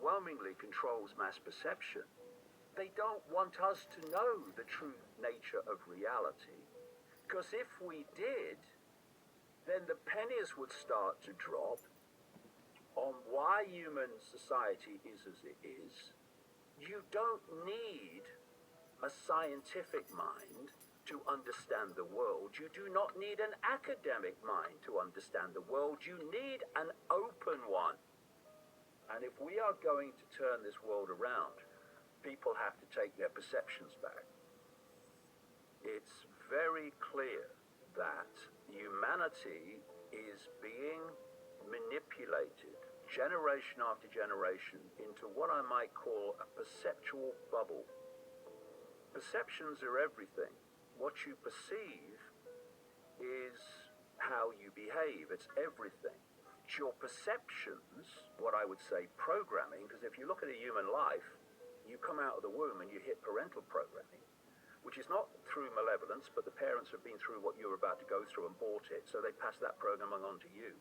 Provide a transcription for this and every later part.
overwhelmingly controls mass perception, they don't want us to know the true nature of reality. Because if we did, then the pennies would start to drop on why human society is as it is. You don't need a scientific mind to understand the world. You do not need an academic mind to understand the world. You need an open one. And if we are going to turn this world around, people have to take their perceptions back. It's very clear that humanity is being manipulated generation after generation into what I might call a perceptual bubble. Perceptions are everything. What you perceive is how you behave. It's everything. It's your perceptions, what I would say programming, because if you look at a human life, you come out of the womb and you hit parental programming, which is not through malevolence, but the parents have been through what you're about to go through and bought it, so they pass that programming on to you.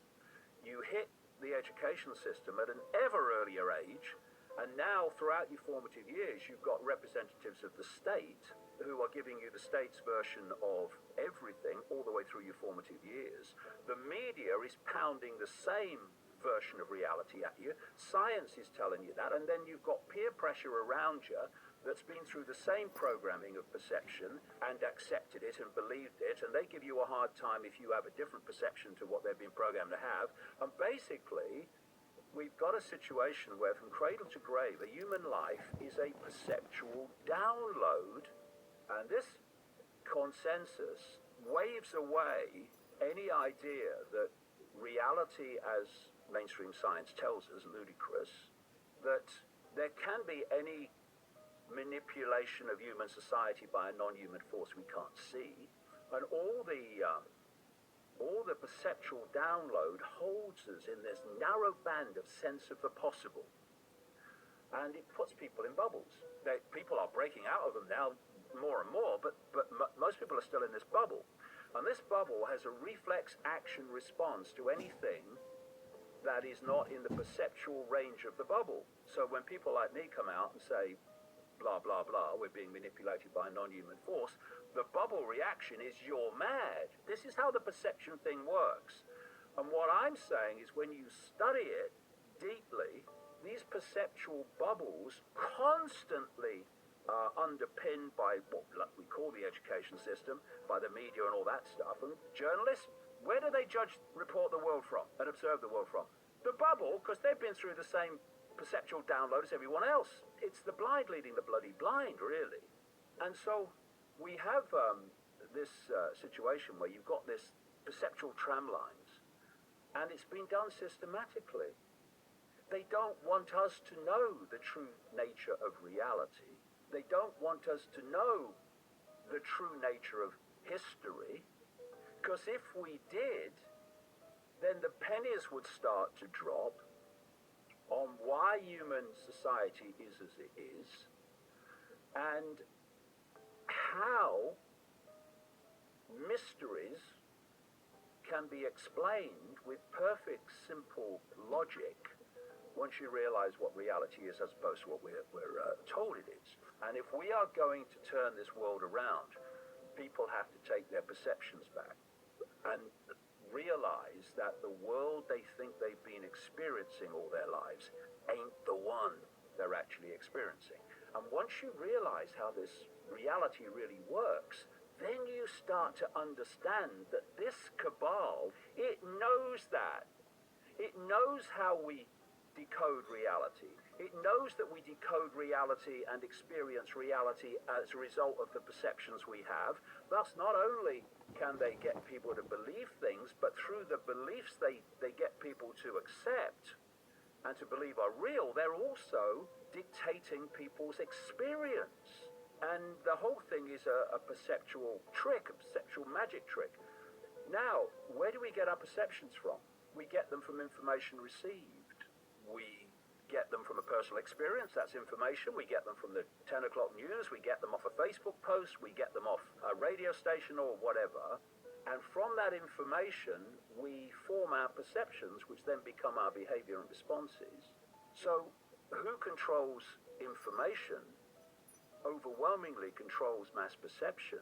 You hit the education system at an ever earlier age, and now throughout your formative years, you've got representatives of the state who are giving you the state's version of everything all the way through your formative years. The media is pounding the same version of reality at you. Science is telling you that, and then you've got peer pressure around you that's been through the same programming of perception and accepted it and believed it, and they give you a hard time if you have a different perception to what they've been programmed to have. And basically, we've got a situation where from cradle to grave, a human life is a perceptual download, and this consensus waves away any idea that reality, as mainstream science tells us, ludicrous, that there can be any manipulation of human society by a non-human force we can't see, and all the perceptual download holds us in this narrow band of sense of the possible, and it puts people in bubbles. People are breaking out of them now more and more, but most people are still in this bubble, and this bubble has a reflex action response to anything that is not in the perceptual range of the bubble. So when people like me come out and say, blah, blah, blah, we're being manipulated by a non-human force, the bubble reaction is, you're mad. This is how the perception thing works. And what I'm saying is when you study it deeply, these perceptual bubbles constantly are underpinned by what we call the education system, by the media and all that stuff. And journalists, where do they report the world from and observe the world from? The bubble, because they've been through the same perceptual download as everyone else. It's the blind leading the bloody blind, really. And so we have this situation where you've got this perceptual tram lines, and it's been done systematically. They don't want us to know the true nature of reality. They don't want us to know the true nature of history, because if we did, then the pennies would start to drop on why human society is as it is, and how mysteries can be explained with perfect, simple logic once you realize what reality is as opposed to what we're told it is. And if we are going to turn this world around, people have to take their perceptions back and realize that the world they think they've been experiencing all their lives ain't the one they're actually experiencing. And once you realize how this reality really works, then you start to understand that this cabal, it knows that. It knows how we decode reality. It knows that we decode reality and experience reality as a result of the perceptions we have. Thus, not only can they get people to believe things, but through the beliefs they get people to accept and to believe are real, they're also dictating people's experience. And the whole thing is a perceptual trick, a perceptual magic trick. Now, where do we get our perceptions from? We get them from information received. We get them from a personal experience, that's information. We get them from the 10 o'clock news. We get them off a Facebook post. We get them off a radio station or whatever. And from that information, we form our perceptions, which then become our behavior and responses. So who controls information overwhelmingly controls mass perception.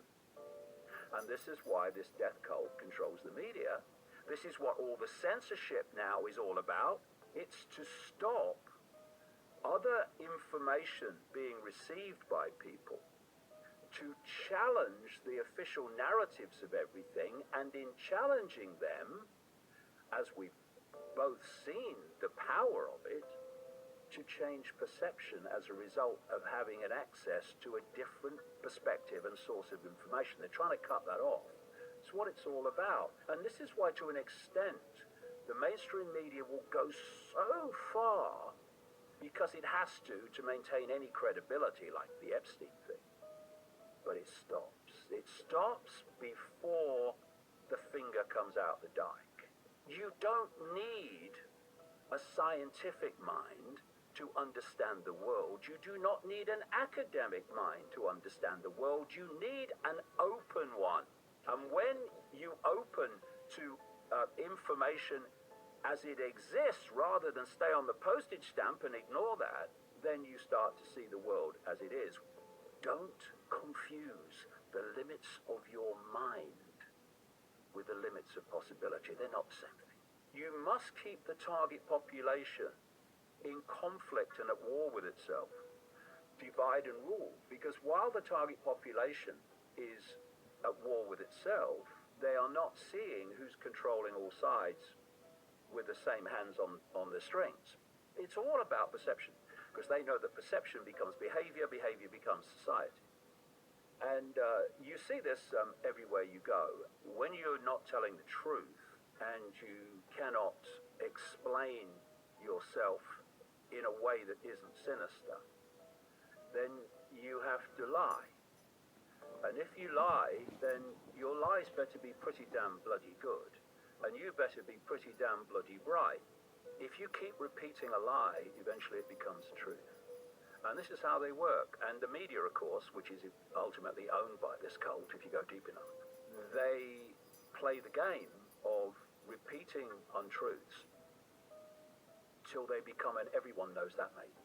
And this is why this death cult controls the media. This is what all the censorship now is all about. It's to stop other information being received by people, to challenge the official narratives of everything, and in challenging them, as we've both seen the power of it, to change perception as a result of having an access to a different perspective and source of information. They're trying to cut that off. It's what it's all about. And this is why, to an extent, the mainstream media will go so far, because it has to maintain any credibility, like the Epstein thing. But it stops. It stops before the finger comes out the dike. You don't need a scientific mind to understand the world. You do not need an academic mind to understand the world. You need an open one. And when you open to information as it exists, rather than stay on the postage stamp and ignore that, then you start to see the world as it is. Don't confuse the limits of your mind with the limits of possibility. They're not the same thing. You must keep the target population in conflict and at war with itself. Divide and rule. Because while the target population is at war with itself, they are not seeing who's controlling all sides with the same hands on the strings. It's all about perception, because they know that perception becomes behavior, behavior becomes society. And you see this everywhere you go. When you're not telling the truth and you cannot explain yourself in a way that isn't sinister, then you have to lie. And if you lie, then your lies better be pretty damn bloody good. And you better be pretty damn bloody right. If you keep repeating a lie, eventually it becomes truth. And this is how they work. And the media, of course, which is ultimately owned by this cult, if you go deep enough, they play the game of repeating untruths till they become an everyone knows that mate.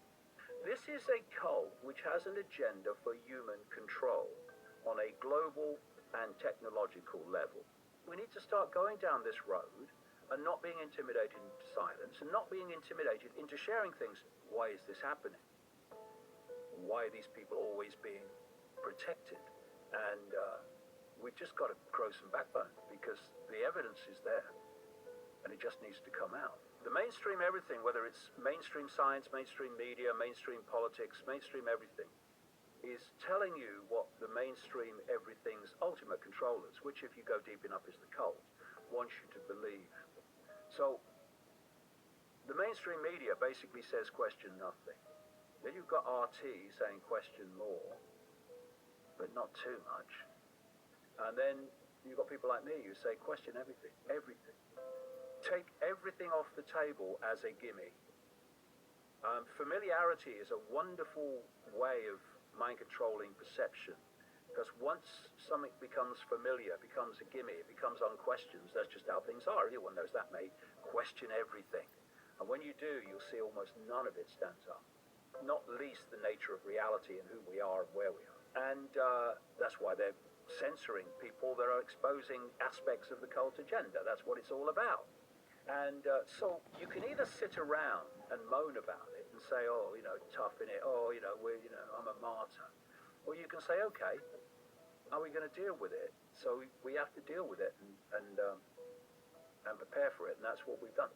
This is a cult which has an agenda for human control on a global and technological level. We need to start going down this road and not being intimidated into silence, and not being intimidated into sharing things. Why is this happening? Why are these people always being protected? And we've just got to grow some backbone, because the evidence is there and it just needs to come out. The mainstream everything, whether it's mainstream science, mainstream media, mainstream politics, mainstream everything, is telling you what the mainstream everything's ultimate controllers, which if you go deep enough is the cult, wants you to believe. So the mainstream media basically says question nothing. Then you've got RT saying question more, but not too much. And then you've got people like me who say question everything, everything. Take everything off the table as a gimme. Familiarity is a wonderful way of mind-controlling perception, because once something becomes familiar, becomes a gimme, it becomes unquestioned. That's just how things are. Everyone knows that, mate. Question everything. And when you do, you'll see almost none of it stands up. Not least the nature of reality and who we are and where we are. And that's why they're censoring people that are exposing aspects of the cult agenda. That's what it's all about. And so you can either sit around and moan about it and say, oh, tough in it, oh, I'm a martyr. Or you can say, okay, are we going to deal with it? So we have to deal with it and prepare for it, and that's what we've done.